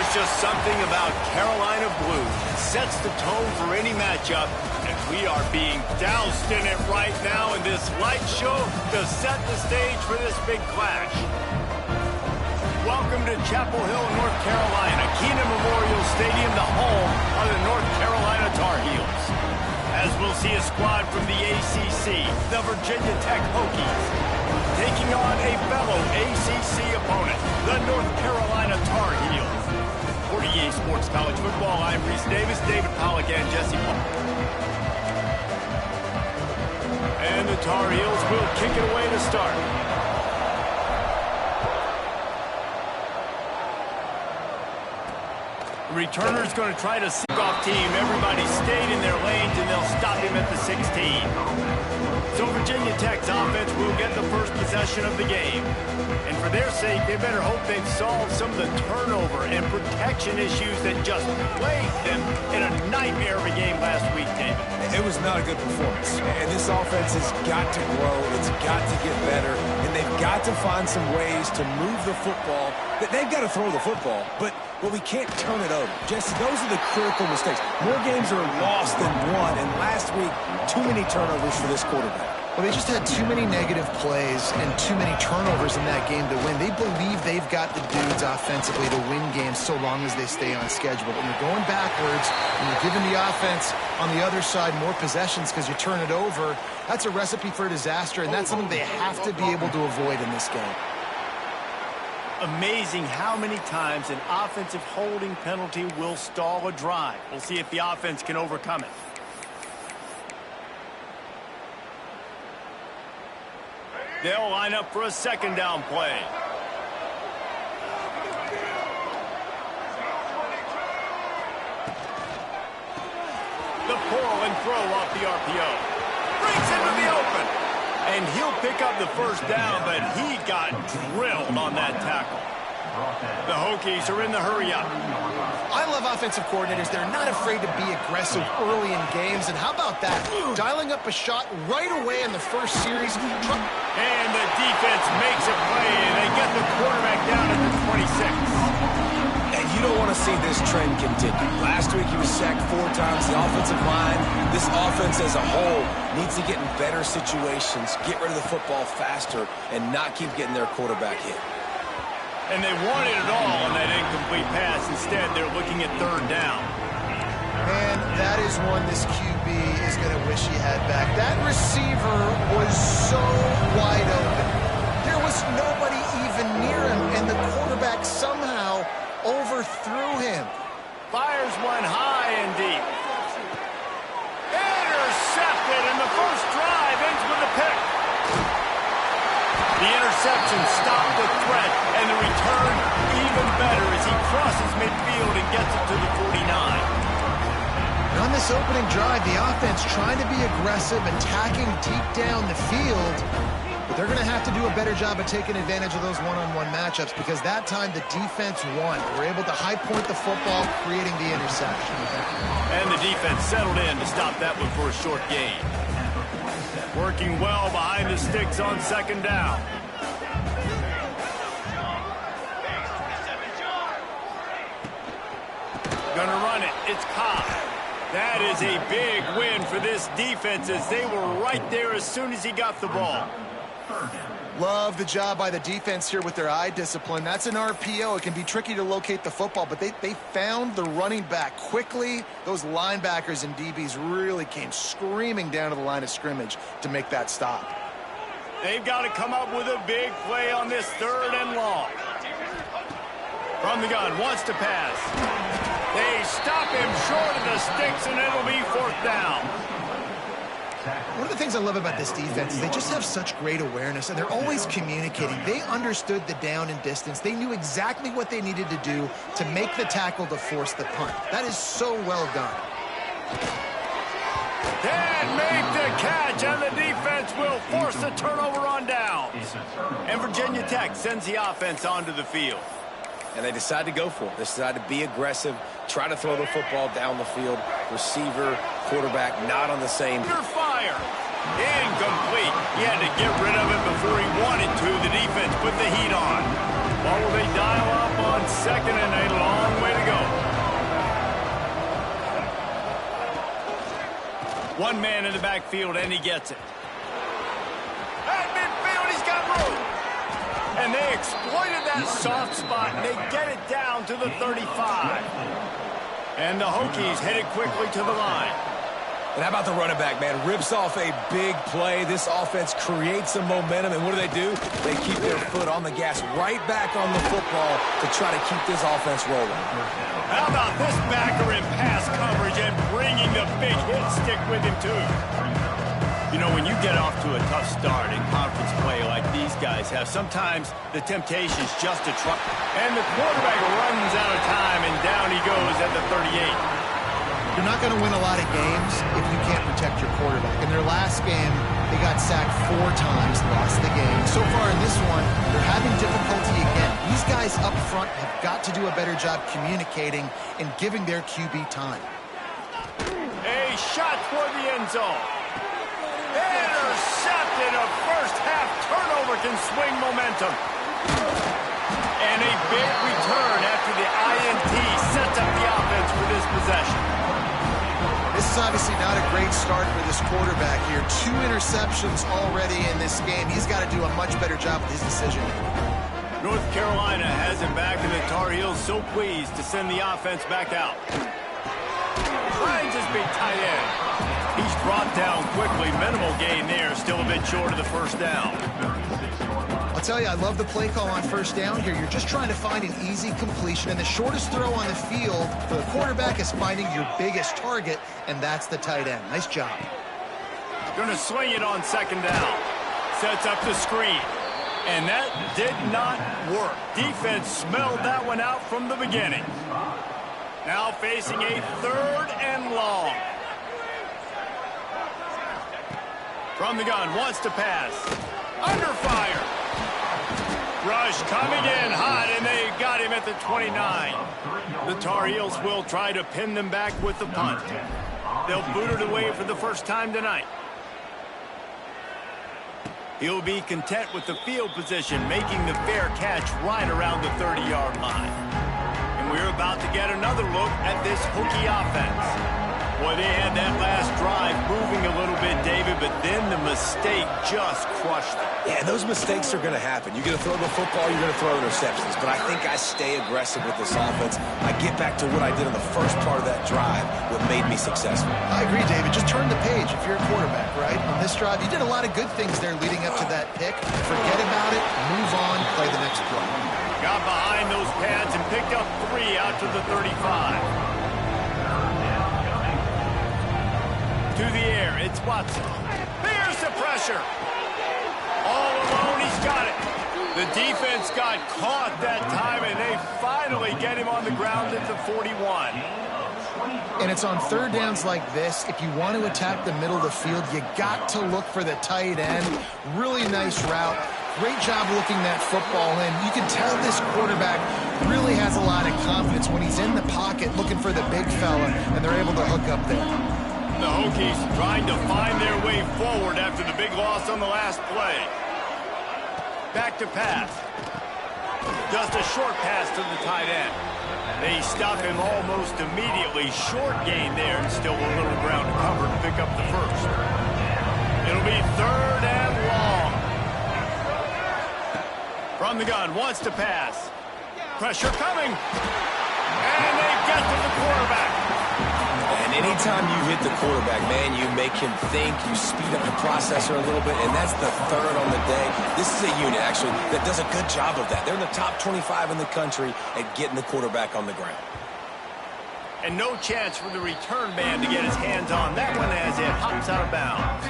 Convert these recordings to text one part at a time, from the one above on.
just something about Carolina blue that sets the tone for any matchup, and we are being doused in it right now in this light show to set the stage for this big clash. Welcome to Chapel Hill, North Carolina, Kenan Memorial Stadium, the home of the North Carolina Tar Heels. As we'll see a squad from the ACC, the Virginia Tech Hokies, taking on a fellow ACC opponent, the North Carolina Tar Heels. For EA Sports College Football, I'm Reese Davis, David Pollack, and Jesse Paul. And the Tar Heels will kick it away to start. The returner's going to try to seek off team. Everybody stayed in their lanes, and they'll stop him at the 16. So Virginia Tech's offense will get the first possession of the game. And for their sake, they better hope they've solved some of the turnover and protection issues that just plagued them in a nightmare of a game last week, David. It was not a good performance. And this offense has got to grow. It's got to get better. And they've got to find some ways to move the football. They've got to throw the football, but we can't turn it over. Jesse, those are the critical mistakes. More games are lost than won, and last week, too many turnovers for this quarterback. Well, they just had too many negative plays and too many turnovers in that game to win. They believe they've got the dudes offensively to win games so long as they stay on schedule. But when you're going backwards and you're giving the offense on the other side more possessions because you turn it over, that's a recipe for disaster, and that's something they have to be able to avoid in this game. Amazing how many times an offensive holding penalty will stall a drive. We'll see if the offense can overcome it. They'll line up for a second down play. The pull and throw off the RPO. Brings into the open. And he'll pick up the first down, but he got drilled on that tackle. The Hokies are in the hurry-up. I love offensive coordinators. They're not afraid to be aggressive early in games. And how about that? Dialing up a shot right away in the first series. And the defense makes a play, and they get the quarterback down at the 26. And you don't want to see this trend continue. Last week he was sacked 4 times. The offensive line, this offense as a whole, needs to get in better situations, get rid of the football faster, and not keep getting their quarterback hit. And they wanted it all on that incomplete pass. Instead, they're looking at third down. And that is one this QB is going to wish he had back. That receiver was so wide open. There was nobody even near him, and the quarterback somehow overthrew him. Fires one high and deep. Intercepted, and the first drive ends with a pick. The interception stopped the threat, and the return even better as he crosses midfield and gets it to the 49. And on this opening drive, the offense trying to be aggressive, attacking deep down the field. But they're going to have to do a better job of taking advantage of those one-on-one matchups because that time the defense won. They were able to high point the football, creating the interception. And the defense settled in to stop that one for a short gain. Working well behind the sticks on second down. Gonna run it. It's Cobb. That is a big win for this defense as they were right there as soon as he got the ball. Love the job by the defense here with their eye discipline. That's an RPO. It can be tricky to locate the football, but they found the running back quickly. Those linebackers and DBs really came screaming down to the line of scrimmage to make that stop. They've got to come up with a big play on this third and long. From the gun, wants to pass. They stop him short of the sticks, and it'll be fourth down. One of the things I love about this defense is they just have such great awareness, and they're always communicating. They understood the down and distance. They knew exactly what they needed to do to make the tackle to force the punt. That is so well done. Can't make the catch, and the defense will force the turnover on downs. And Virginia Tech sends the offense onto the field. And they decide to go for it. They decide to be aggressive, try to throw the football down the field. Receiver, quarterback, not on the same. Under fire. Incomplete. He had to get rid of it before he wanted to. The defense put the heat on. Well, will they dial up on second and a long way to go? One man in the backfield, and he gets it. At midfield, he's got room. And they exploited that soft spot, and they get it down to the 35. And the Hokies headed quickly to the line. And how about the running back, man? Rips off a big play. This offense creates some momentum, and what do? They keep their foot on the gas, right back on the football to try to keep this offense rolling. How about this backer in pass coverage and bringing the big hit stick with him, too? You know, when you get off to a tough start in conference play like these guys have, sometimes the temptation is just to try. And the quarterback runs out of time, and down he goes at the 38. You're not going to win a lot of games if you can't protect your quarterback. In their last game, they got sacked 4 times, lost the game. So far in this one, they're having difficulty again. These guys up front have got to do a better job communicating and giving their QB time. A shot toward the end zone. Intercepted. A first-half turnover can swing momentum. And a big return after the INT sets up the offense for this possession. This is obviously not a great start for this quarterback here. 2 interceptions already in this game. He's got to do a much better job with his decision. North Carolina has him back, and the Tar Heels so pleased to send the offense back out. Finds his big tight end. He's brought down quickly. Minimal gain there. Still a bit short of the first down. I'll tell you, I love the play call on first down here. You're just trying to find an easy completion, and the shortest throw on the field for the quarterback is finding your biggest target, and that's the tight end. Nice job. Going to swing it on second down. Sets up the screen. And that did not work. Defense smelled that one out from the beginning. Now facing a 3rd and long. From the gun, wants to pass. Under fire. Rush coming in hot, and they got him at the 29. The Tar Heels will try to pin them back with the punt. They'll boot it away for the first time tonight. He'll be content with the field position, making the fair catch right around the 30-yard line. And we're about to get another look at this Hokie offense. Boy, they had that last drive moving a little bit, David, but then the mistake just crushed them. Yeah, those mistakes are going to happen. You're going to throw the football, you're going to throw interceptions. But I think I stay aggressive with this offense. I get back to what I did on the first part of that drive, what made me successful. I agree, David. Just turn the page if you're a quarterback, right? On this drive, you did a lot of good things there leading up to that pick. Forget about it, move on, play the next play. Got behind those pads and picked up 3 out to the 35. To the air, it's Watson. There's the pressure. All alone, he's got it. The defense got caught that time, and they finally get him on the ground at the 41. And it's on 3rd downs like this. If you want to attack the middle of the field, you got to look for the tight end. Really nice route. Great job looking that football in. You can tell this quarterback really has a lot of confidence when he's in the pocket looking for the big fella, and they're able to hook up there. The Hokies trying to find their way forward after the big loss on the last play. Back to pass. Just a short pass to the tight end. They stop him almost immediately. Short gain there, and still a little ground to cover to pick up the first. It'll be 3rd and long. From the gun, wants to pass. Pressure coming. And they get to the quarterback. And anytime you hit the quarterback, man, you make him think, you speed up the processor a little bit, and that's the 3rd on the day. This is a unit, actually, that does a good job of that. They're in the top 25 in the country at getting the quarterback on the ground. And no chance for the return man to get his hands on that one as it hops out of bounds.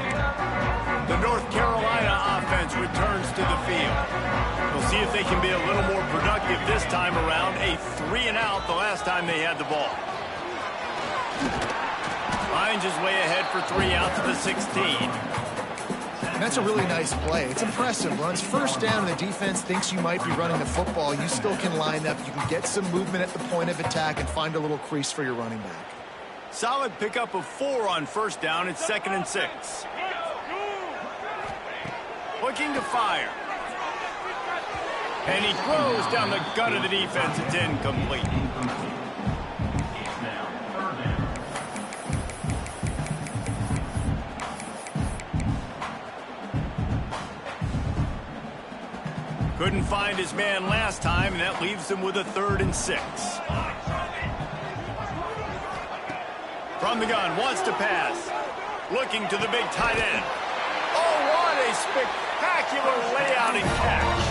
The North Carolina offense returns to the field. We'll see if they can be a little more productive this time around. A 3-and-out the last time they had the ball. Finds his way ahead for 3 out to the 16. And that's a really nice play. It's impressive. Runs first down, and the defense thinks you might be running the football. You still can line up. You can get some movement at the point of attack and find a little crease for your running back. Solid pickup of 4 on first down. It's 2nd and 6. Looking to fire. And he throws down the gut of the defense. It's incomplete. find his man last time, and that leaves him with a 3rd and 6. From the gun, wants to pass. Looking to the big tight end. Oh, what a spectacular layout and catch.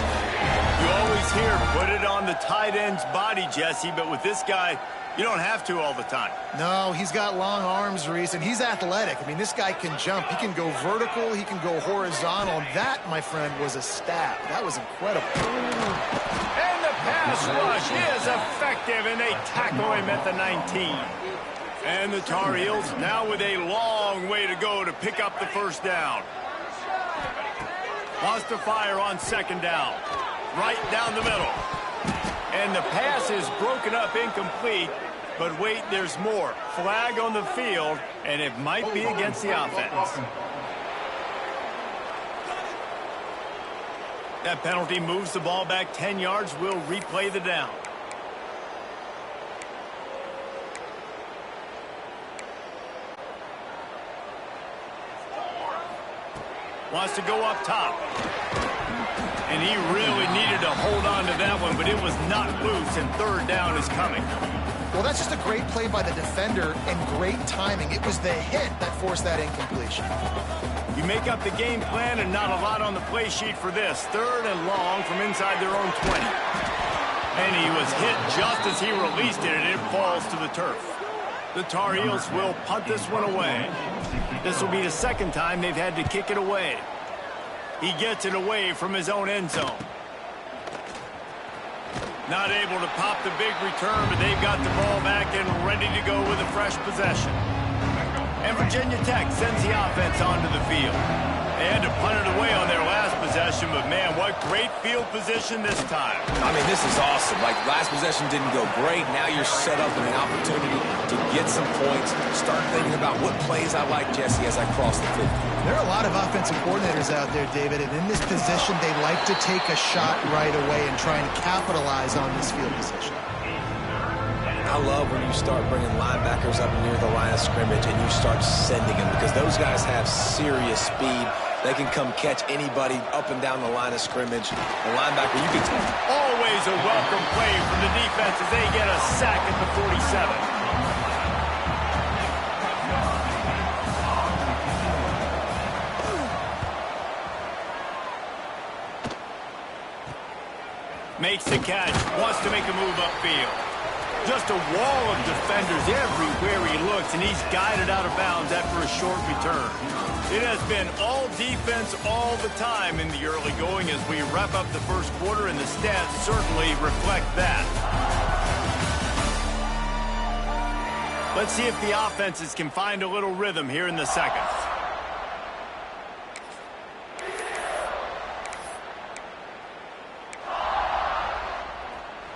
You always hear put it on the tight end's body, Jesse, but with this guy, you don't have to all the time. No, he's got long arms, Reese, and he's athletic. I mean, this guy can jump. He can go vertical. He can go horizontal. That, my friend, was a stab. That was incredible. And the pass rush is effective, and they tackle him at the 19. And the Tar Heels now with a long way to go to pick up the 1st down. Wants to fire on 2nd down. Right down the middle. And the pass is broken up, incomplete. But wait, there's more. Flag on the field, and it might be against the offense. That penalty moves the ball back 10 yards. We'll replay the down. Wants to go up top. And he really needed to hold on to that one, but it was not loose, and 3rd down is coming. Well, that's just a great play by the defender and great timing. It was the hit that forced that incompletion. You make up the game plan and not a lot on the play sheet for this. 3rd and long from inside their own 20. And he was hit just as he released it, and it falls to the turf. The Tar Heels will punt this one away. This will be the 2nd time they've had to kick it away. He gets it away from his own end zone. Not able to pop the big return, but they've got the ball back and ready to go with a fresh possession. And Virginia Tech sends the offense onto the field. They had to punt it away on their last possession, but man, what great field position this time. I mean, this is awesome. Like, last possession didn't go great. Now you're set up with an opportunity to get some points. Start thinking about what plays I like, Jesse, as I cross the 50. There are a lot of offensive coordinators out there, David, and in this position, they like to take a shot right away and try and capitalize on this field position. I love when you start bringing linebackers up near the line of scrimmage and you start sending them, because those guys have serious speed. They can come catch anybody up and down the line of scrimmage. The linebacker, you can... Always a welcome play from the defense as they get a sack at the 47. Makes the catch, wants to make a move upfield. Just a wall of defenders everywhere he looks, and he's guided out of bounds after a short return. It has been all defense all the time in the early going as we wrap up the 1st quarter, and the stats certainly reflect that. Let's see if the offenses can find a little rhythm here in the 2nd.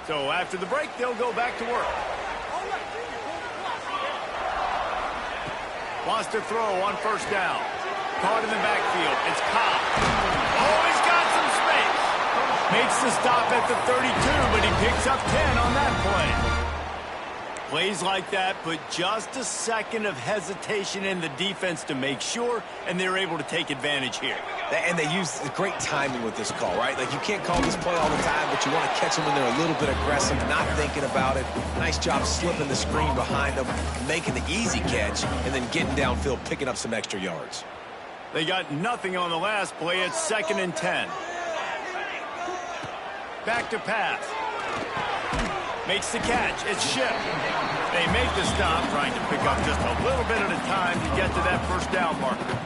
So after the break, they'll go back to work. Wants to throw on 1st down. Caught in the backfield. It's Cobb. Oh, he's got some space. Makes the stop at the 32, but he picks up 10 on that play. Plays like that put just a second of hesitation in the defense to make sure, and they're able to take advantage here. And they use great timing with this call, right? Like, you can't call this play all the time, but you want to catch them when they're a little bit aggressive, not thinking about it. Nice job slipping the screen behind them, making the easy catch, and then getting downfield, picking up some extra yards. They got nothing on the last play. It's 2nd and 10. Back to pass. Makes the catch. It's Ship. They make the stop, trying to pick up just a little bit at a time to get to that 1st down marker.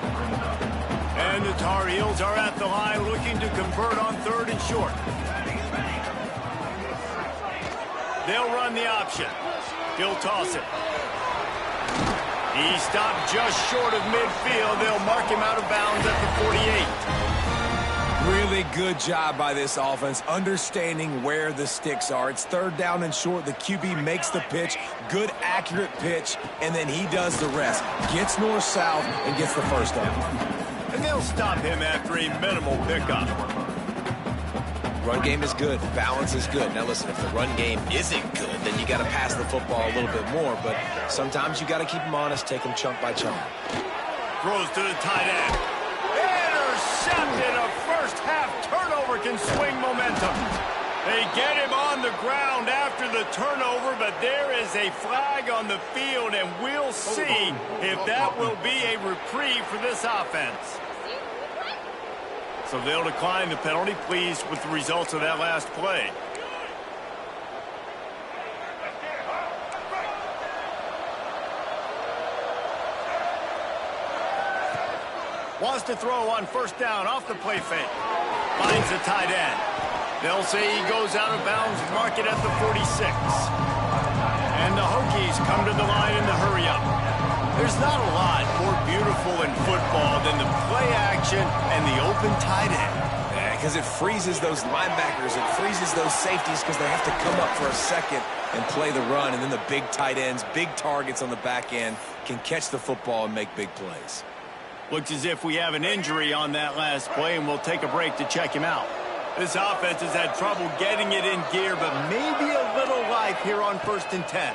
And the Tar Heels are at the line looking to convert on 3rd and short. They'll run the option. He'll toss it. He stopped just short of midfield. They'll mark him out of bounds at the 48. Really good job by this offense, understanding where the sticks are. It's 3rd down and short. The QB makes the pitch, good, accurate pitch, and then he does the rest. Gets north-south and gets the 1st down. And they'll stop him after a minimal pickup. Run game is good. Balance is good. Now, listen, if the run game isn't good, then you got to pass the football a little bit more. But sometimes you got to keep them honest, take them chunk by chunk. Throws to the tight end. Intercepted, a 1st half turnover turnover can swing momentum. They get him on the ground after the turnover, but there is a flag on the field, and we'll see if that will be a reprieve for this offense. So they'll decline the penalty, pleased with the results of that last play. Wants to throw on first down off the play fake. Finds the tight end. They'll say he goes out of bounds, mark it at the 46. And the Hokies come to the line in the hurry up. There's not a lot more beautiful in football than the play action and the open tight end. Because it freezes those linebackers. It freezes those safeties because they have to come up for a second and play the run. And then the big tight ends, big targets on the back end can catch the football and make big plays. Looks as if we have an injury on that last play, and we'll take a break to check him out. This offense has had trouble getting it in gear, but maybe a little life here on 1st and 10.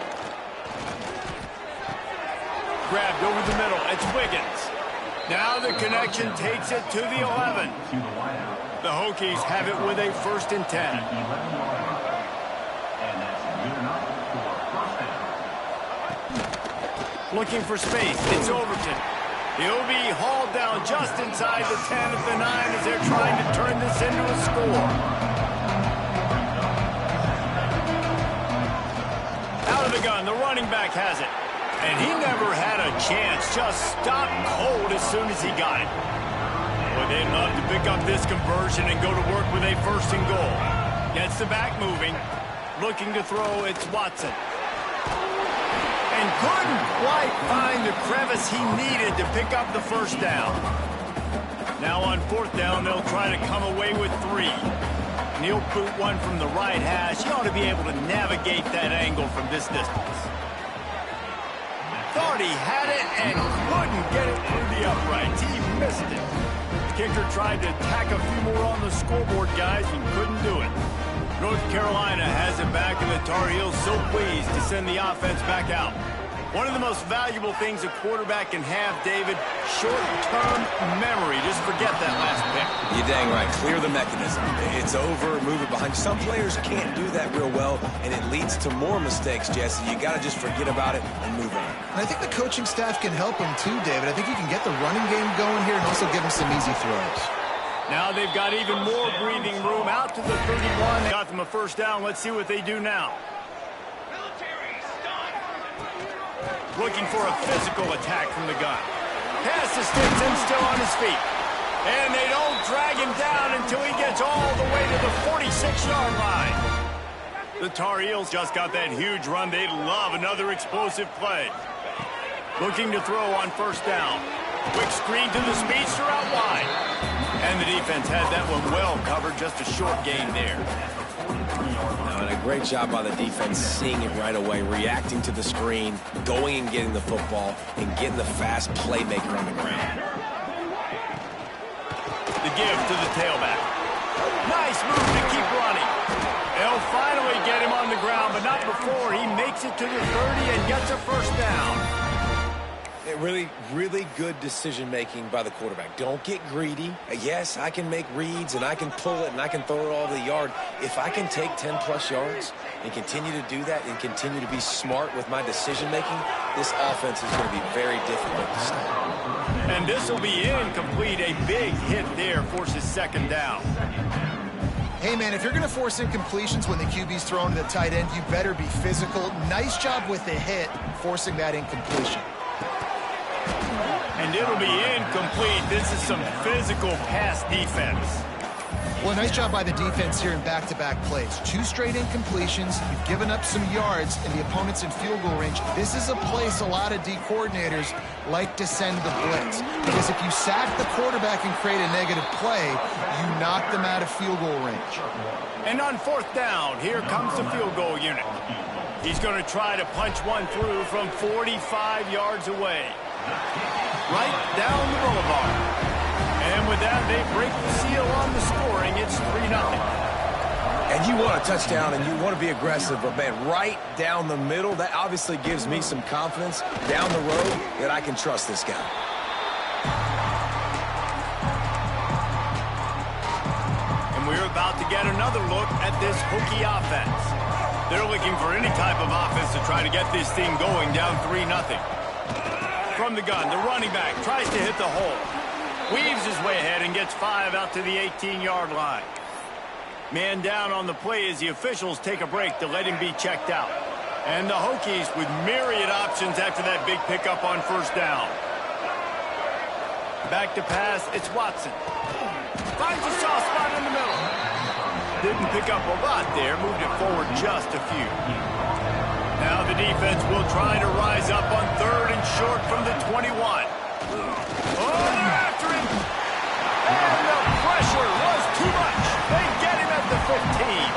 Grabbed over the middle. It's Wiggins. Now the connection takes it to the 11. The Hokies have it with a 1st and 10. Looking for space. It's Overton. He'll be hauled down just inside the 10 at the 9 as they're trying to turn this into a score. Out of the gun, the running back has it. And he never had a chance, just stopped cold as soon as he got it. Boy, they'd love to pick up this conversion and go to work with a 1st and goal. Gets the back moving. Looking to throw, it's Watson. And couldn't quite find the crevice he needed to pick up the 1st down. Now on 4th down, they'll try to come away with 3. And he'll boot one from the right hash. He ought to be able to navigate that angle from this distance. Thought he had it and couldn't get it through the uprights. He missed it. Kicker tried to tack a few more on the scoreboard, guys, and couldn't do it. North Carolina has it back, and the Tar Heels so pleased to send the offense back out. One of the most valuable things a quarterback can have, David, short-term memory. Just forget that last pick. You're dang right. Clear the mechanism. It's over, move it behind. Some players can't do that real well, and it leads to more mistakes, Jesse. You got to just forget about it and move on. And I think the coaching staff can help him too, David. I think you can get the running game going here and also give him some easy throws. Now they've got even more breathing room out to the 31. Got them a 1st down. Let's see what they do now. Looking for a physical attack from the gun. Pass to Stinson, still on his feet. And they don't drag him down until he gets all the way to the 46-yard line. The Tar Heels just got that huge run. They'd love another explosive play. Looking to throw on 1st down. Quick screen to the speedster out wide. And the defense had that one well covered. Just a short gain there. And a great job by the defense seeing it right away, reacting to the screen, going and getting the football, and getting the fast playmaker on the ground. The give to the tailback. Nice move to keep running. They'll finally get him on the ground, but not before he makes it to the 30 and gets a 1st down. Really, really good decision-making by the quarterback. Don't get greedy. Yes, I can make reads, and I can pull it, and I can throw it all over the yard. If I can take 10-plus yards and continue to do that and continue to be smart with my decision-making, this offense is going to be very difficult to stop. And this will be incomplete. A big hit there forces 2nd down. Hey, man, if you're going to force incompletions when the QB's thrown to the tight end, you better be physical. Nice job with the hit, forcing that incompletion. And it'll be incomplete. This is some physical pass defense. Well, nice job by the defense here in back-to-back plays. 2 straight incompletions. You've given up some yards, and the opponent's in field goal range. This is a place a lot of D coordinators like to send the blitz. Because if you sack the quarterback and create a negative play, you knock them out of field goal range. And on 4th down, here comes the field goal unit. He's going to try to punch one through from 45 yards away. Right down the boulevard. And with that, they break the seal on the scoring. It's 3-0. And you want a touchdown, and you want to be aggressive, but, man, right down the middle, that obviously gives me some confidence down the road that I can trust this guy. And we're to get another look at this Hokie offense. They're looking for any type of offense to try to get this thing going, down 3-0. From the gun, the running back tries to hit the hole. Weaves his way ahead and gets 5 out to the 18-yard line. Man down on the play as the officials take a break to let him be checked out. And the Hokies with myriad options after that big pickup on first down. Back to pass, it's Watson. Finds a soft spot in the middle. Didn't pick up a lot there, moved it forward just a few. Now the defense will try to rise up on 3rd and short from the 21. Oh, they're after him. And the pressure was too much. They get him at the 15.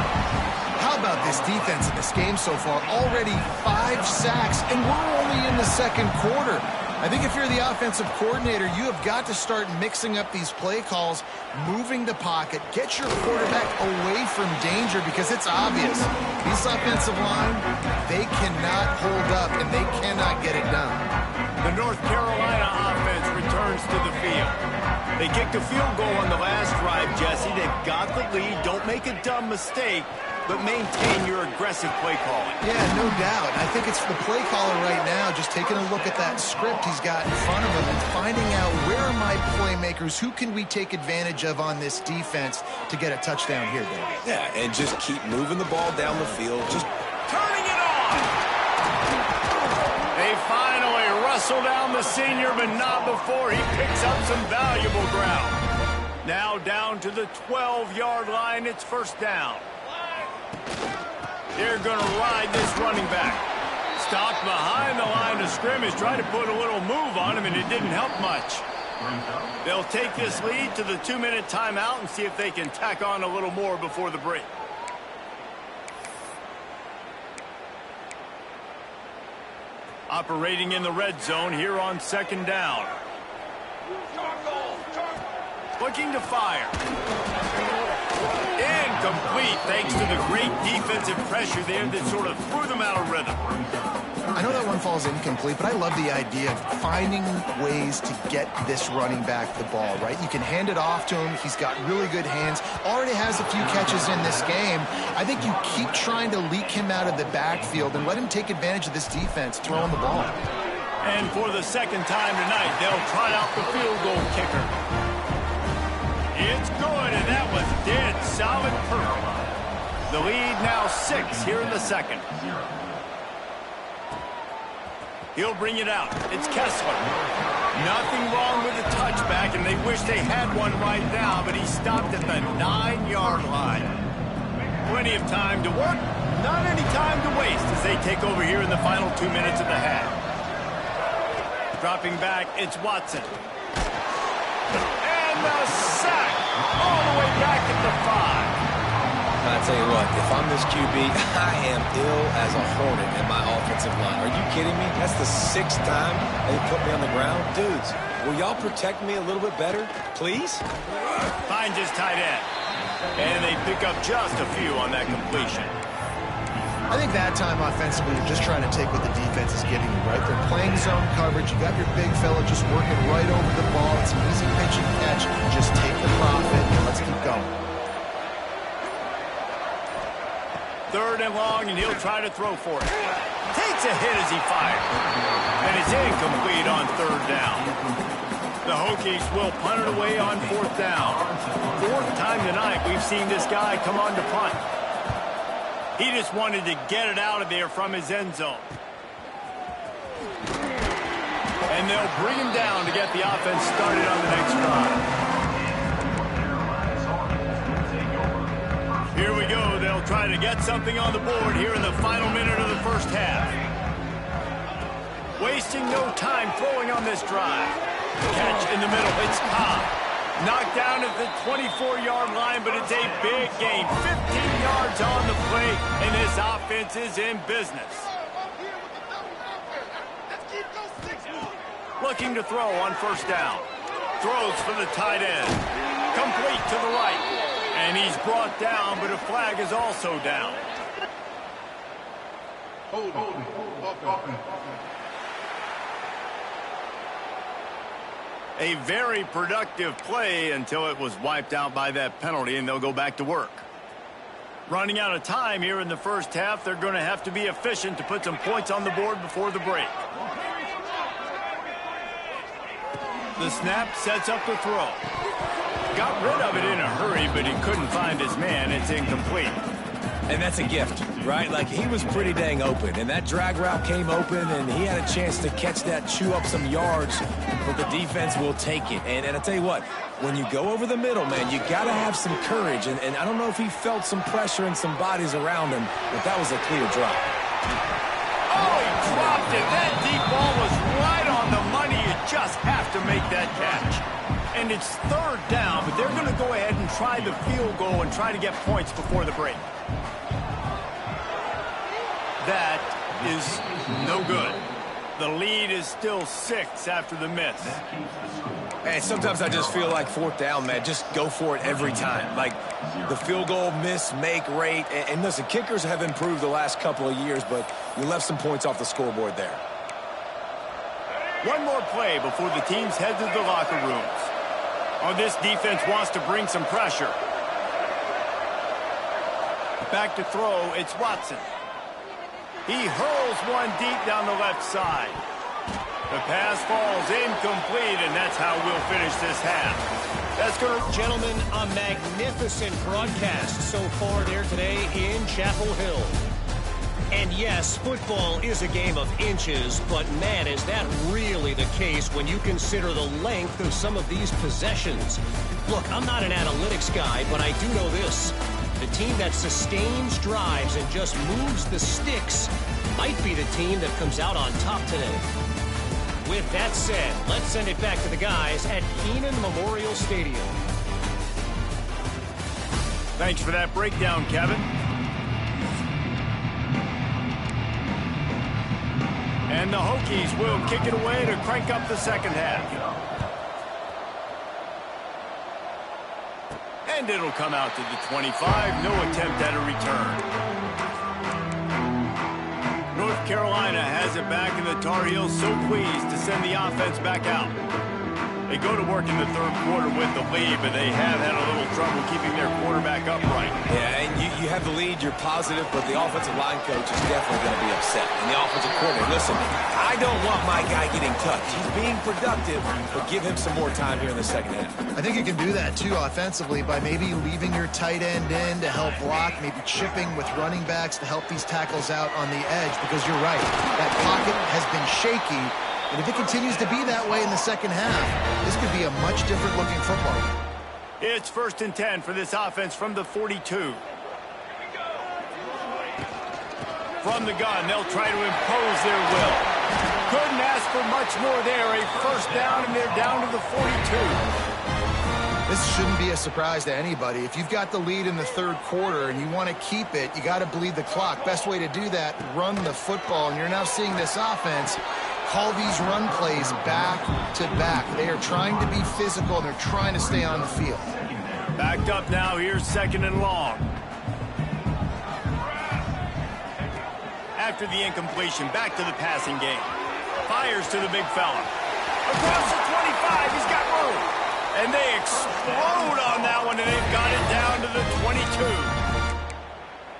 How about this defense in this game so far? Already 5 sacks, and we're only in the second quarter. I think if you're the offensive coordinator, you have got to start mixing up these play calls, moving the pocket, get your quarterback away from danger, because it's obvious. This offensive line, they cannot hold up, and they cannot get it done. The North Carolina offense returns to the field. They kicked a field goal on the last drive, Jesse. They've got the lead. Don't make a dumb mistake, but maintain your aggressive play calling. Yeah, no doubt. I think it's the play caller right now just taking a look at that script he's got in front of him and finding out, where are my playmakers? Who can we take advantage of on this defense to get a touchdown here, David? Yeah, and just keep moving the ball down the field. Just turning it on. They finally wrestle down the senior, but not before he picks up some valuable ground. Now down to the 12-yard line. It's first down. They're going to ride this running back. Stopped behind the line of scrimmage, tried to put a little move on him, and it didn't help much. They'll take this lead to the 2-minute timeout and see if they can tack on a little more before the break. Operating in the red zone here on second down. Looking to fire. Incomplete, thanks to the great defensive pressure there that sort of threw them out of rhythm. I know that one falls incomplete, but I love the idea of finding ways to get this running back the ball, right? You can hand it off to him. He's got really good hands. Already has a few catches in this game. I think you keep trying to leak him out of the backfield and let him take advantage of this defense throwing the ball. And for the second time tonight, they'll try out the field goal kicker. It's good, and that was dead solid perfect. The lead now 6 here in the second. He'll bring it out. It's Kessler. Nothing wrong with the touchback, and they wish they had one right now, but he stopped at the 9-yard line. Plenty of time to work, not any time to waste as they take over here in the final 2 minutes of the half. Dropping back, it's Watson. And the sack all the way back at the 5. I tell you what, if I'm this QB, I am ill as a hornet in my offensive line. Are you kidding me? That's the 6th time they put me on the ground. Dudes, will y'all protect me a little bit better, please? Finds his tight end. And they pick up just a few on that completion. I think that time offensively, you're just trying to take what the defense is giving you, right? They're playing zone coverage. You got your big fella just working right over the ball. It's an easy pitch and catch. Just take the profit and let's keep going. 3rd and long, and he'll try to throw for it. Takes a hit as he fires. And it's incomplete on 3rd down. The Hokies will punt it away on 4th down. 4th time tonight we've seen this guy come on to punt. He just wanted to get it out of there from his end zone. And they'll bring him down to get the offense started on the next drive. Here we go. They'll try to get something on the board here in the final minute of the first half. Wasting no time throwing on this drive. Catch in the middle. It's Cobb. Knocked down at the 24-yard line, but it's a big gain. 15 yards on the play, and this offense is in business. Looking to throw on first down. Throws for the tight end. Complete to the right. And he's brought down, but a flag is also down. A very productive play until it was wiped out by that penalty, and they'll go back to work. Running out of time here in the first half, they're going to have to be efficient to put some points on the board before the break. The snap sets up the throw. Got rid of it in a hurry, but he couldn't find his man. It's incomplete. And that's a gift, right? Like, he was pretty dang open, and that drag route came open, and he had a chance to catch that, chew up some yards, but the defense will take it. And I tell you what, when you go over the middle, man, you got to have some courage, and I don't know if he felt some pressure and some bodies around him, but that was a clear drop. Oh, he dropped it. That deep ball was right on the money. You just have to make that catch. And it's third down, but they're going to go ahead and try the field goal and try to get points before the break. That is no good. The lead is still 6 after the miss. Hey, sometimes I just feel like fourth down, man. Just go for it every time. Like the field goal miss, make rate. And listen, kickers have improved the last couple of years, but you left some points off the scoreboard there. One more play before the teams head to the locker rooms. Oh, this defense wants to bring some pressure. Back to throw, it's Watson. He hurls one deep down the left side. The pass falls incomplete, and that's how we'll finish this half. That's going to... Gentlemen, a magnificent broadcast so far there today in Chapel Hill. And yes, football is a game of inches, but man, is that really the case when you consider the length of some of these possessions. Look, I'm not an analytics guy, but I do know this. The team that sustains drives and just moves the sticks might be the team that comes out on top today. With that said, let's send it back to the guys at Kenan Memorial Stadium. Thanks for that breakdown, Kevin. And the Hokies will kick it away to crank up the second half. And it'll come out to the 25. No attempt at a return. North Carolina has it back, and the Tar Heels so pleased to send the offense back out. They go to work in the third quarter with the lead, but they have had a little trouble keeping their quarterback upright. Yeah, and you have the lead, you're positive, but the offensive line coach is definitely going to be upset. And the offensive coordinator, listen, I don't want my guy getting touched. He's being productive, but give him some more time here in the second half. I think you can do that, too, offensively, by maybe leaving your tight end in to help block, maybe chipping with running backs to help these tackles out on the edge, because you're right, that pocket has been shaky. And if it continues to be that way in the second half, this could be a much different looking football. It's 1st and 10 for this offense from the 42. From the gun, they'll try to impose their will. Couldn't ask for much more there. A first down, and they're down to the 42. This shouldn't be a surprise to anybody. If you've got the lead in the third quarter and you want to keep it, you got to bleed the clock. Best way to do that, run the football. And you're now seeing this offense call these run plays back to back. They are trying to be physical, and they're trying to stay on the field. Backed up now. Here's 2nd and long. After the incompletion, back to the passing game. Fires to the big fella. Across the 25, he's got room. And they explode on that one, and they've got it down to the 22.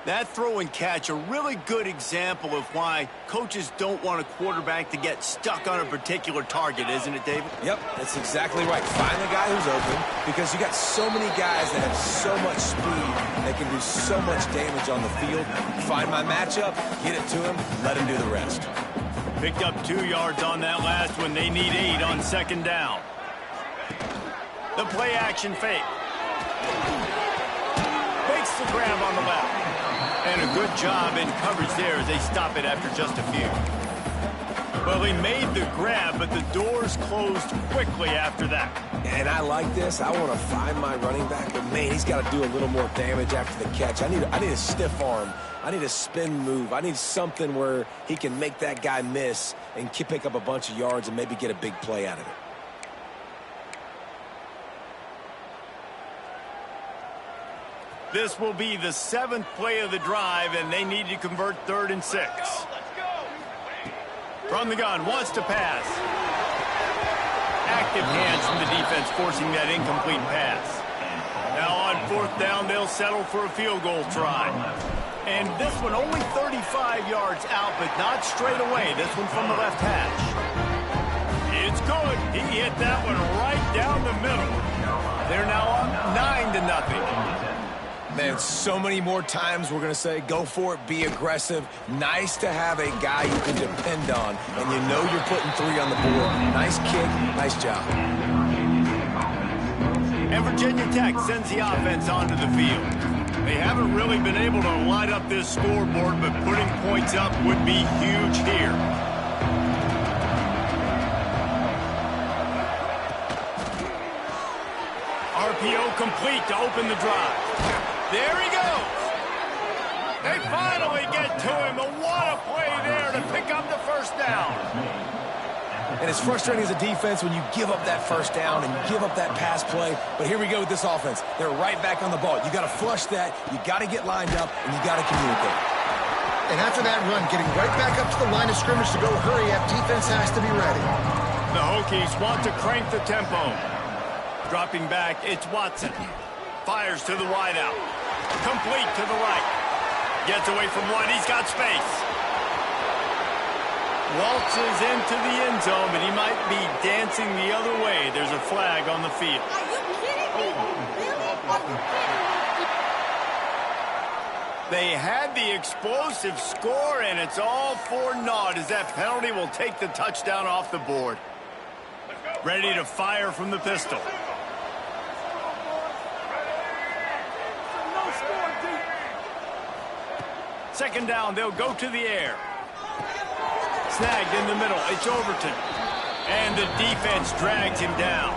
That throw and catch, a really good example of why coaches don't want a quarterback to get stuck on a particular target, isn't it, David? Yep, that's exactly right. Find the guy who's open, because you got so many guys that have so much speed, they can do so much damage on the field. Find my matchup, get it to him, let him do the rest. Picked up 2 yards on that last one. They need 8 on 2nd down. The play action fake. Makes the grab on the left. And a good job in coverage there as they stop it after just a few. Well, he made the grab, but the doors closed quickly after that. And I like this. I want to find my running back, but man, he's got to do a little more damage after the catch. I need a stiff arm. I need a spin move. I need something where he can make that guy miss and pick up a bunch of yards and maybe get a big play out of it. This will be the 7th play of the drive, and they need to convert 3rd and 6. From the gun, wants to pass. Active hands from the defense forcing that incomplete pass. Now on 4th down, they'll settle for a field goal try. And this one only 35 yards out, but not straight away. This one from the left hash. It's good. He hit that one right down the middle. They're now up 9-0. Man, so many more times we're going to say, go for it, be aggressive. Nice to have a guy you can depend on, and you know you're putting 3 on the board. Nice kick, nice job. And Virginia Tech sends the offense onto the field. They haven't really been able to light up this scoreboard, but putting points up would be huge here. RPO complete to open the drive. There he goes. They finally get to him. What a play there to pick up the first down. And it's frustrating as a defense when you give up that first down and give up that pass play. But here we go with this offense. They're right back on the ball. You got to flush that. You got to get lined up, and you got to communicate. And after that run, getting right back up to the line of scrimmage to go hurry up, defense has to be ready. The Hokies want to crank the tempo. Dropping back, it's Watson. Fires to the wideout. Complete to the right. Gets away from one. He's got space. Waltzes into the end zone, but he might be dancing the other way. There's a flag on the field. Are you kidding me? Really? Are you kidding? They had the explosive score, and it's all for naught as that penalty will take the touchdown off the board. Ready to fire from the pistol. Second down, they'll go to the air. Snagged in the middle, it's Overton. And the defense drags him down.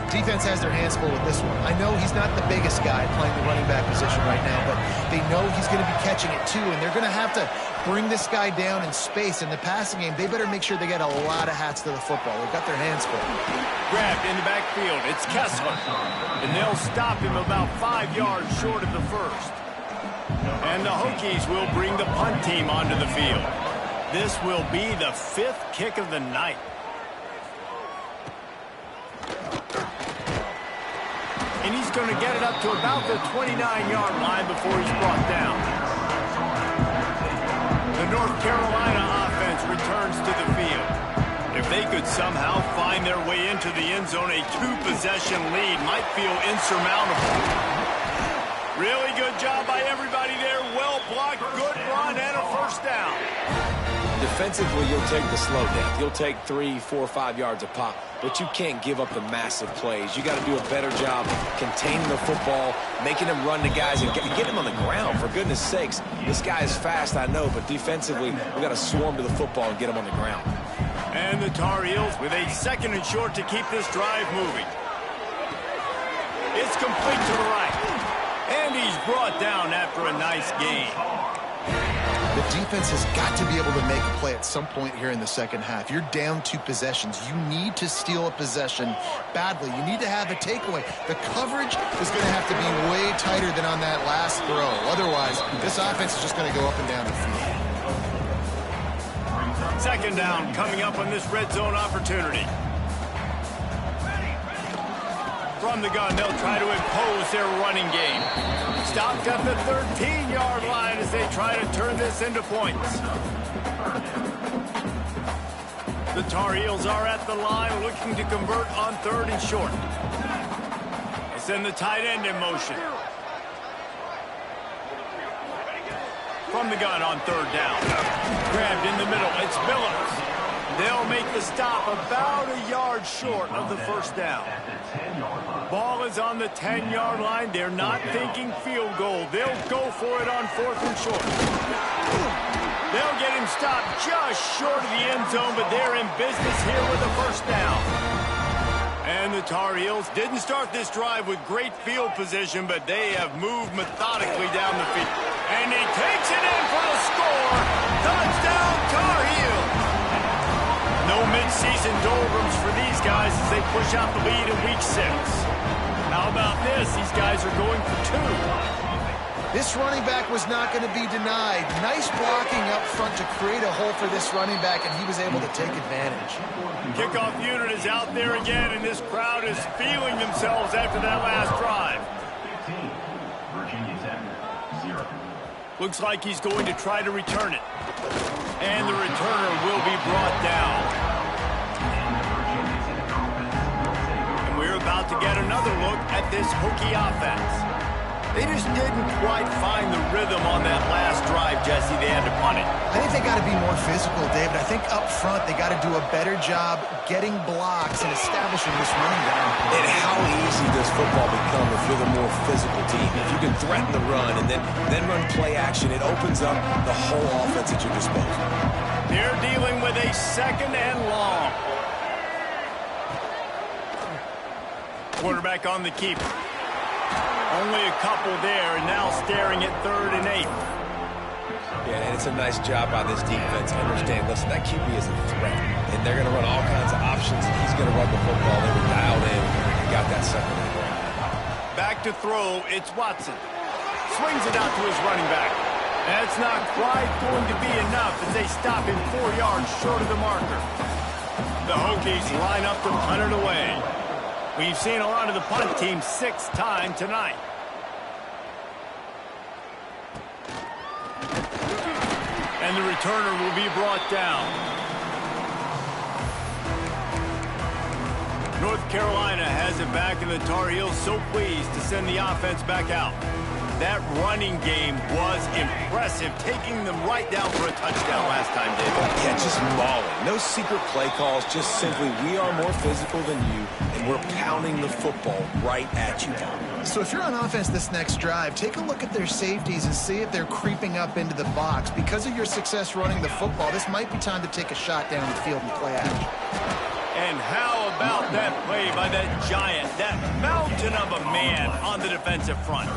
Defense has their hands full with this one. I know he's not the biggest guy playing the running back position right now, but they know he's going to be catching it too, and they're going to have to bring this guy down in space. In the passing game, they better make sure they get a lot of hats to the football. They've got their hands full. Grabbed in the backfield, it's Kessler. And they'll stop him about 5 yards short of the first. And the Hokies will bring the punt team onto the field. This will be the 5th kick of the night. And he's going to get it up to about the 29-yard line before he's brought down. The North Carolina offense returns to the field. If they could somehow find their way into the end zone, a 2-possession lead might feel insurmountable. Really good job by everybody there. Well blocked, good run, and a first down. Defensively, you'll take the slow death. You'll take 3, 4, 5 yards a pop, but you can't give up the massive plays. You got to do a better job containing the football, making them run to guys, and get them on the ground, for goodness sakes. This guy is fast, I know, but defensively, we got to swarm to the football and get him on the ground. And the Tar Heels with a 2nd and short to keep this drive moving. It's complete to the right. And he's brought down after a nice gain. The defense has got to be able to make a play at some point here in the second half. You're down 2 possessions. You need to steal a possession badly. You need to have a takeaway. The coverage is going to have to be way tighter than on that last throw. Otherwise, this offense is just going to go up and down the field. Second down coming up on this red zone opportunity. From the gun, they'll try to impose their running game. Stopped at the 13-yard line as they try to turn this into points. The Tar Heels are at the line looking to convert on 3rd and short. They send the tight end in motion. From the gun on 3rd down. Grabbed in the middle, it's Billups. They'll make the stop about a yard short of the first down. Ball is on the 10-yard line. They're not thinking field goal. They'll go for it on 4th and short. They'll get him stopped just short of the end zone, but they're in business here with a first down. And the Tar Heels didn't start this drive with great field position, but they have moved methodically down the field. And he takes it in for the score. Touchdown, Tar Heels. No mid-season doldrums for these guys as they push out the lead in week 6. How about this? These guys are going for 2. This running back was not going to be denied. Nice blocking up front to create a hole for this running back, and he was able to take advantage. Kickoff unit is out there again, and this crowd is feeling themselves after that last drive. Looks like he's going to try to return it. And the returner will be brought down. And we're about to get another look at this Hokie offense. They just didn't quite find the rhythm on that last drive, Jesse. They had to punt it. I think they got to be more physical, David. I think up front they got to do a better job getting blocks and establishing this running game. And how easy does football become if you're the more physical team? If you can threaten the run and then run play action, it opens up the whole offense at your disposal. They're dealing with a 2nd and long. Quarterback on the keeper. Only a couple there, and now staring at 3rd and 8. Yeah, and it's a nice job by this defense. Understand, listen, that QB is a threat, and they're going to run all kinds of options. He's going to run the football. They were dialed in and got that 2nd and long. Back to throw, it's Watson. Swings it out to his running back. That's not quite going to be enough as they stop him 4 yards short of the marker. The Hokies line up to punt it away. We've seen a lot of the punt team 6th time tonight. And the returner will be brought down. North Carolina has it back, and the Tar Heels so pleased to send the offense back out. That running game was impressive, taking them right down for a touchdown last time, David. Yeah, just mauling. No secret play calls, just simply we are more physical than you, and we're pounding the football right at you. So if you're on offense this next drive, take a look at their safeties and see if they're creeping up into the box. Because of your success running the football, this might be time to take a shot down the field and play action. And how about that play by that giant, that mountain of a man on the defensive front?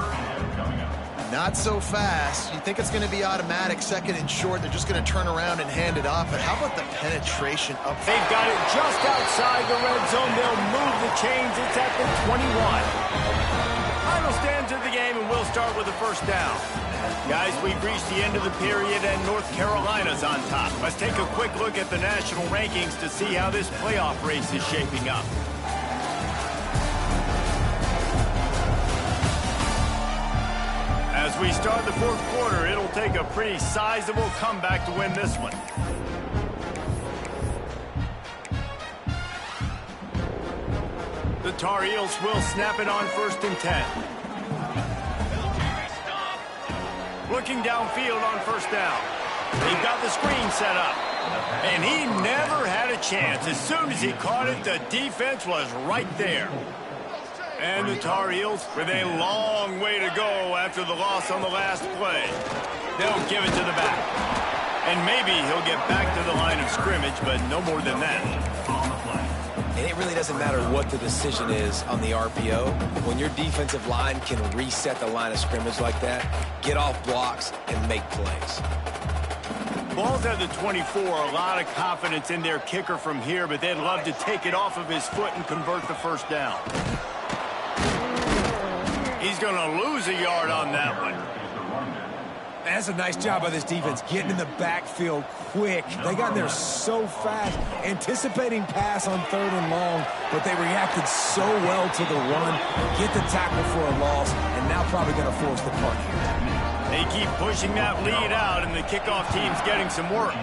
Not so fast. You think it's going to be automatic, 2nd and short. They're just going to turn around and hand it off. But how about the penetration up front? They've got it just outside the red zone. They'll move the chains. It's at the 21. Final stands of the game, and we'll start with the 1st down. Guys, we've reached the end of the period, and North Carolina's on top. Let's take a quick look at the national rankings to see how this playoff race is shaping up. As we start the 4th quarter, it'll take a pretty sizable comeback to win this one. The Tar Heels will snap it on 1st and 10. Looking downfield on 1st down. They've got the screen set up. And he never had a chance. As soon as he caught it, the defense was right there. And the Tar Heels with a long way to go after the loss on the last play. They'll give it to the back. And maybe he'll get back to the line of scrimmage, but no more than that. And it really doesn't matter what the decision is on the RPO. When your defensive line can reset the line of scrimmage like that, get off blocks and make plays. Ball's at the 24. A lot of confidence in their kicker from here, but they'd love to take it off of his foot and convert the 1st down. He's going to lose a yard on that one. That's a nice job by this defense, getting in the backfield quick. They got in there so fast, anticipating pass on 3rd and long, but they reacted so well to the run, get the tackle for a loss, and now probably going to force the punt here. They keep pushing that lead out, and the kickoff team's getting some work.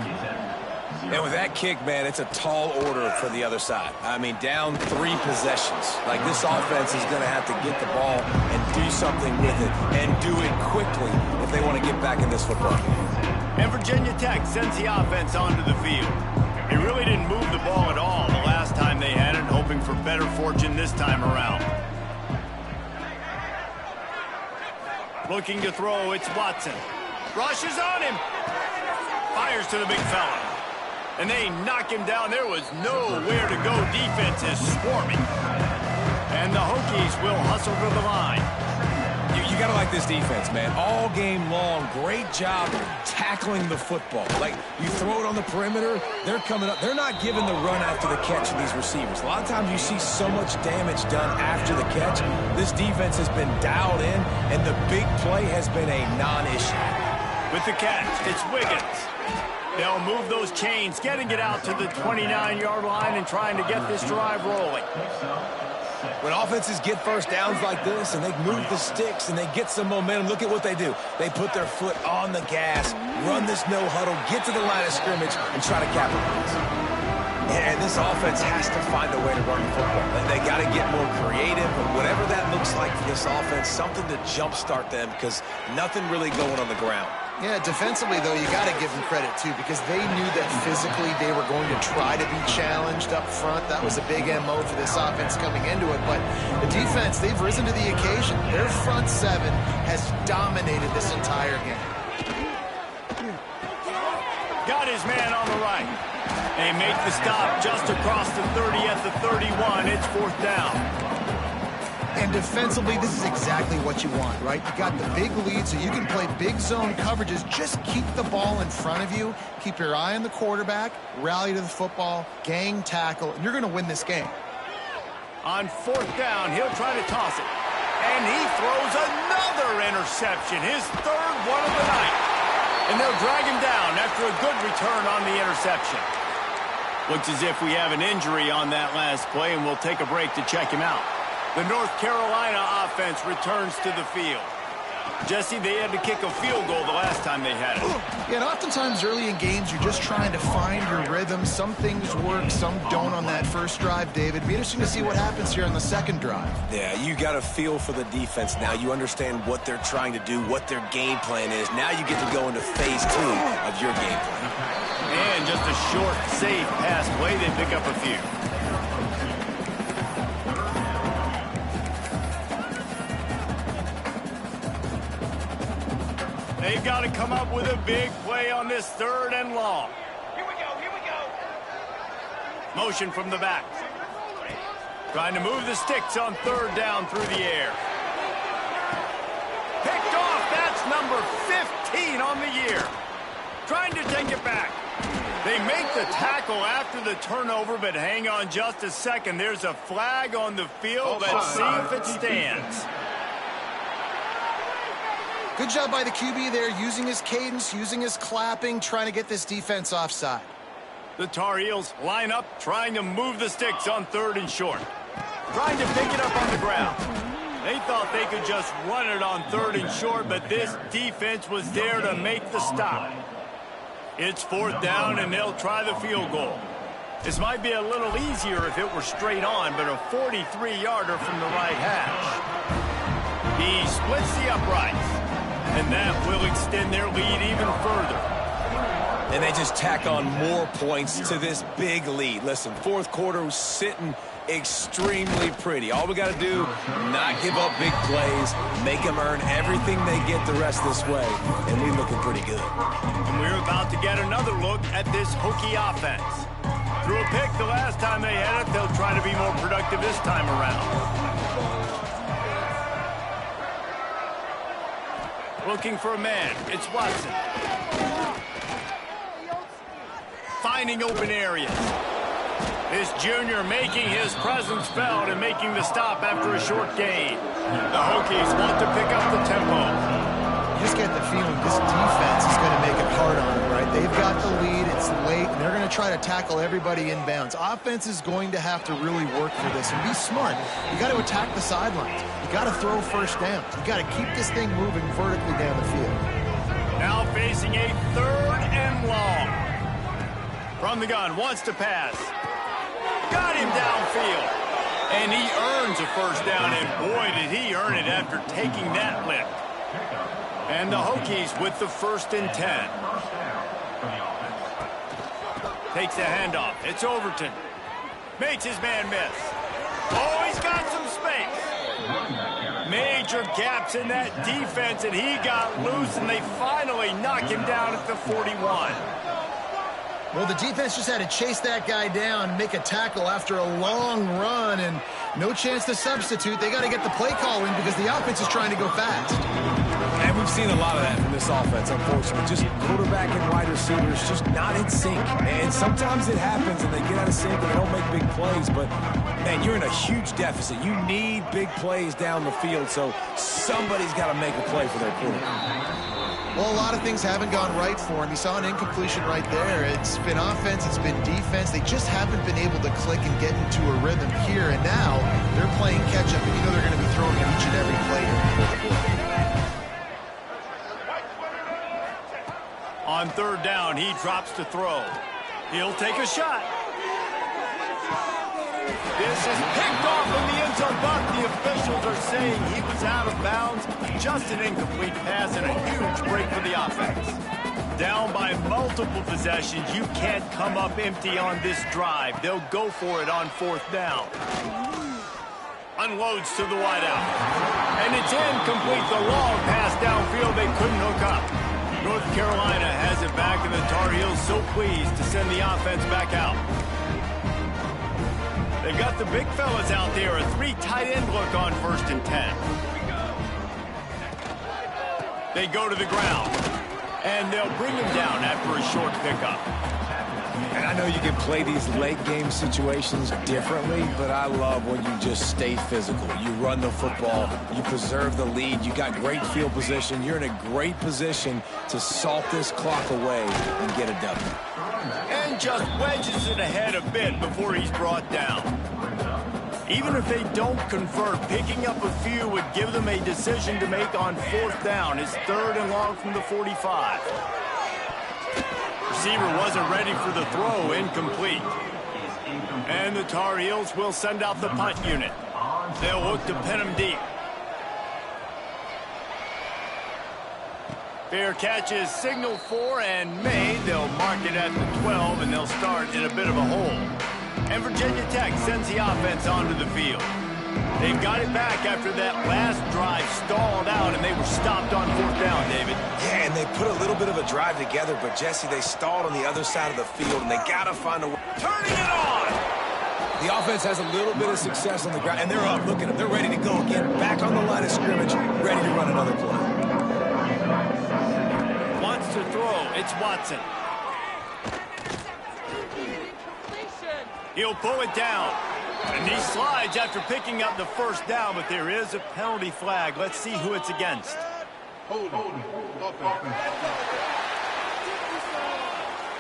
And with that kick, man, it's a tall order for the other side. I mean, down 3 possessions. Like, this offense is going to have to get the ball and do something with it, and do it quickly if they want to get back in this football game. And Virginia Tech sends the offense onto the field. They really didn't move the ball at all the last time they had it, hoping for better fortune this time around. Looking to throw, it's Watson. Rushes on him. Fires to the big fella. And they knock him down. There was nowhere to go. Defense is swarming. And the Hokies will hustle to the line. You got to like this defense, man. All game long, great job tackling the football. Like, you throw it on the perimeter, they're coming up. They're not giving the run after the catch to these receivers. A lot of times you see so much damage done after the catch. This defense has been dialed in, and the big play has been a non-issue. With the catch, it's Wiggins. They'll move those chains, getting it out to the 29-yard line and trying to get this drive rolling. When offenses get first downs like this and they move the sticks and they get some momentum, look at what they do. They put their foot on the gas, run this no huddle, get to the line of scrimmage, and try to capitalize. And this offense has to find a way to run the football. They got to get more creative, but whatever that looks like for this offense, something to jumpstart them because nothing really going on the ground. Yeah, defensively, though, you got to give them credit, too, because they knew that physically they were going to try to be challenged up front. That was a big MO for this offense coming into it. But the defense, they've risen to the occasion. Their front seven has dominated this entire game. Got his man on the right. They make the stop just across the 30 at the 31. It's 4th down. And defensively, this is exactly what you want, right? You got the big lead, so you can play big zone coverages. Just keep the ball in front of you. Keep your eye on the quarterback. Rally to the football. Gang tackle. And you're going to win this game. On 4th down, he'll try to toss it. And he throws another interception. His 3rd one of the night. And they'll drag him down after a good return on the interception. Looks as if we have an injury on that last play, and we'll take a break to check him out. The North Carolina offense returns to the field. Jesse, they had to kick a field goal the last time they had it. Yeah, and oftentimes early in games, you're just trying to find your rhythm. Some things work, some don't on that first drive, David. It'd be interesting to see what happens here on the second drive. Yeah, you got a feel for the defense now. You understand what they're trying to do, what their game plan is. Now you get to go into phase 2 of your game plan. And just a short, safe pass play. They pick up a few. They've got to come up with a big play on this 3rd and long. Here we go, here we go. Motion from the back. Trying to move the sticks on 3rd down through the air. Picked off, that's number 15 on the year. Trying to take it back. They make the tackle after the turnover, but hang on just a second. There's a flag on the field. Let's see if it stands. Good job by the QB there, using his cadence, using his clapping, trying to get this defense offside. The Tar Heels line up, trying to move the sticks on 3rd and short. Trying to pick it up on the ground. They thought they could just run it on 3rd and short, but this defense was there to make the stop. It's 4th down, and they'll try the field goal. This might be a little easier if it were straight on, but a 43-yarder from the right hash. He splits the uprights. And that will extend their lead even further. And they just tack on more points to this big lead. Listen, 4th quarter was sitting extremely pretty. All we got to do, not give up big plays, make them earn everything they get the rest of this way, and we're looking pretty good. And we're about to get another look at this Hokie offense. Through a pick the last time they had it, they'll try to be more productive this time around. Looking for a man. It's Watson. Finding open areas. This junior making his presence felt and making the stop after a short gain. The Hokies want to pick up the tempo. You just get the feeling this defense is going to make it hard on them, right? They've got the lead. It's late, and they're going to try to tackle everybody inbounds. Offense is going to have to really work for this and be smart. You got to attack the sidelines. You got to throw first downs. You got to keep this thing moving vertically down the field. Now facing a 3rd and long. From the gun, wants to pass. Got him downfield. And he earns a first down, and boy, did he earn it after taking that lift. And the Hokies with the 1st and 10. Takes the handoff. It's Overton. Makes his man miss. Oh, he's got some space. Major gaps in that defense, and he got loose, and they finally knock him down at the 41. Well, the defense just had to chase that guy down, make a tackle after a long run, and no chance to substitute. They got to get the play call in because the offense is trying to go fast. And we've seen a lot of that from this offense, unfortunately. Just quarterback and wide receivers just not in sync. And sometimes it happens and they get out of sync and they don't make big plays. But, man, you're in a huge deficit. You need big plays down the field, so somebody's got to make a play for their quarterback. Well, a lot of things haven't gone right for him. He saw an incompletion right there. It's been offense, it's been defense. They just haven't been able to click and get into a rhythm here. And now they're playing catch-up, and you know they're going to be throwing at each and every play here before the quarter. On third down, he drops to throw. He'll take a shot. This is picked off in the end zone, but the officials are saying he was out of bounds. Just an incomplete pass and a huge break for the offense. Down by multiple possessions, you can't come up empty on this drive. They'll go for it on fourth down. Unloads to the wideout. And it's incomplete. The long pass downfield, they couldn't hook up. North Carolina has it back, and the Tar Heels so pleased to send the offense back out. They've got the big fellas out there, a 3 tight end look on 1st and 10. They go to the ground, and they'll bring him down after a short pickup. And I know you can play these late game situations differently, but I love when you just stay physical. You run the football, you preserve the lead, you got great field position, you're in a great position to salt this clock away and get a W. And just wedges it ahead a bit before he's brought down. Even if they don't convert, picking up a few would give them a decision to make on fourth down. It's 3rd and long from the 45. Receiver wasn't ready for the throw, incomplete. And the Tar Heels will send out the punt unit. They'll look to pin him deep. Fair catch is signaled for and made. They'll mark it at the 12, and they'll start in a bit of a hole. And Virginia Tech sends the offense onto the field. They've got it back after that last drive stalled out, and they were stopped on fourth down, David. Yeah, and they put a little bit of a drive together, but, Jesse, they stalled on the other side of the field, and they got to find a way. Turning it on! The offense has a little bit of success on the ground, and they're up. Look at them. They're ready to go again. Back on the line of scrimmage, ready to run another play. Wants to throw. It's Watson. He'll pull it down. And he slides after picking up the first down, but there is a penalty flag. Let's see who it's against.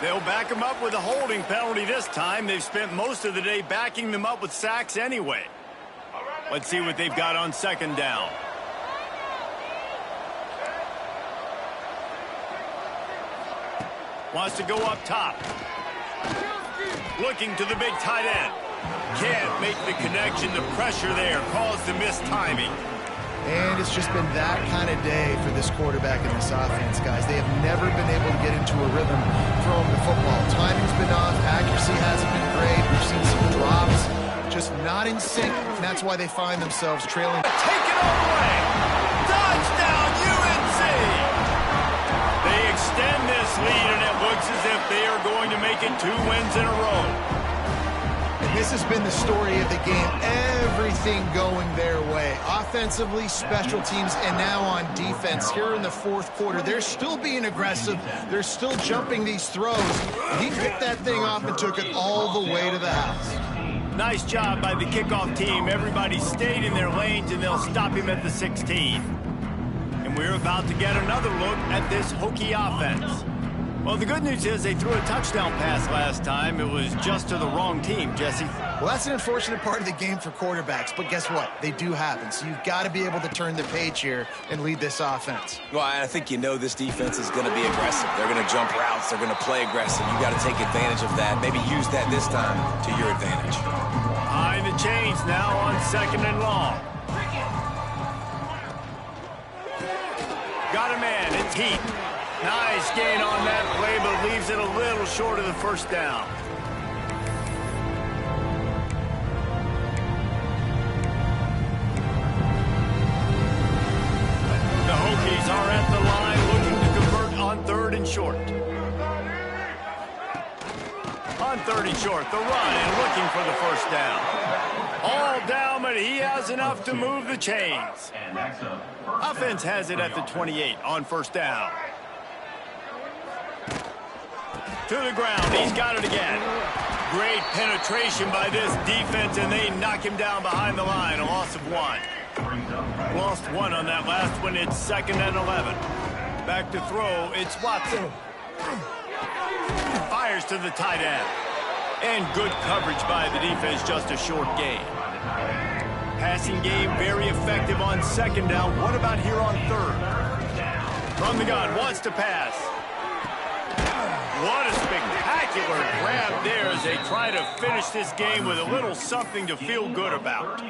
They'll back him up with a holding penalty this time. They've spent most of the day backing them up with sacks anyway. Let's see what they've got on 2nd down. Wants to go up top. Looking to the big tight end. Can't make the connection. The pressure there caused the missed timing. And it's just been that kind of day for this quarterback and this offense, guys. They have never been able to get into a rhythm throwing the football. Timing's been off. Accuracy hasn't been great. We've seen some drops. Just not in sync, and that's why they find themselves trailing. Take it all the way. Touchdown, UNC! They extend this lead, and it looks as if they are going to make it 2 wins in a row. And this has been the story of the game. Everything going their way. Offensively, special teams, and now on defense. Here in the 4th quarter, they're still being aggressive. They're still jumping these throws. He picked that thing off and took it all the way to the house. Nice job by the kickoff team. Everybody stayed in their lanes, and they'll stop him at the 16. And we're about to get another look at this Hokie offense. Well, the good news is they threw a touchdown pass last time. It was just to the wrong team, Jesse. Well, that's an unfortunate part of the game for quarterbacks, but guess what? They do happen. So you've got to be able to turn the page here and lead this offense. Well, I think you know this defense is going to be aggressive. They're going to jump routes. They're going to play aggressive. You got to take advantage of that. Maybe use that this time to your advantage. Behind the chains now on 2nd and long. Got a man. It's Heat. Nice gain on that play, but leaves it a little short of the first down. The Hokies are at the line looking to convert on 3rd and short. On 3rd and short, the run and looking for the first down. All down, but he has enough to move the chains. Offense has it at the 28 on 1st down. To the ground, he's got it again. Great penetration by this defense, and they knock him down behind the line. A loss of 1. Lost 1 on that last one. It's 2nd and 11. Back to throw. It's Watson. Fires to the tight end. And good coverage by the defense. Just a short gain. Passing game very effective on 2nd down. What about here on 3rd? From the gun. Wants to pass. What a spectacular grab there as they try to finish this game with a little something to feel good about.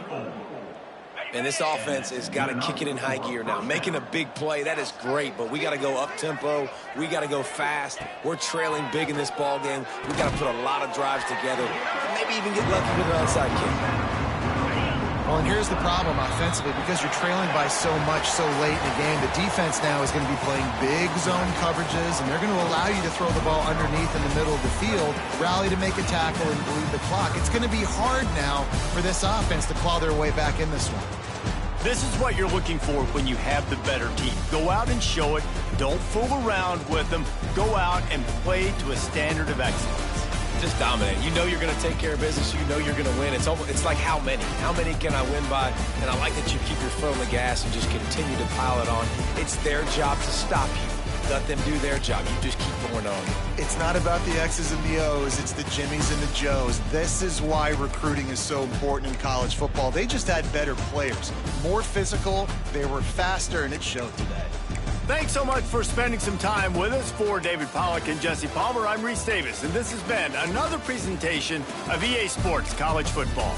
And this offense has got to kick it in high gear now. Making a big play, that is great, but we got to go up-tempo. We got to go fast. We're trailing big in this ball game. We got to put a lot of drives together. Maybe even get lucky with an onside kick. Well, and here's the problem offensively. Because you're trailing by so much so late in the game, the defense now is going to be playing big zone coverages, and they're going to allow you to throw the ball underneath in the middle of the field, rally to make a tackle, and bleed the clock. It's going to be hard now for this offense to claw their way back in this one. This is what you're looking for when you have the better team. Go out and show it. Don't fool around with them. Go out and play to a standard of excellence. Just dominate. You know you're going to take care of business. You know you're going to win. It's like how many? How many can I win by? And I like that you keep your foot on the gas and just continue to pile it on. It's their job to stop you. Let them do their job. You just keep going on. It's not about the X's and the O's. It's the Jimmies and the Joes. This is why recruiting is so important in college football. They just had better players. More physical. They were faster, and it showed today. Thanks so much for spending some time with us. For David Pollack and Jesse Palmer, I'm Reese Davis, and this has been another presentation of EA Sports College Football.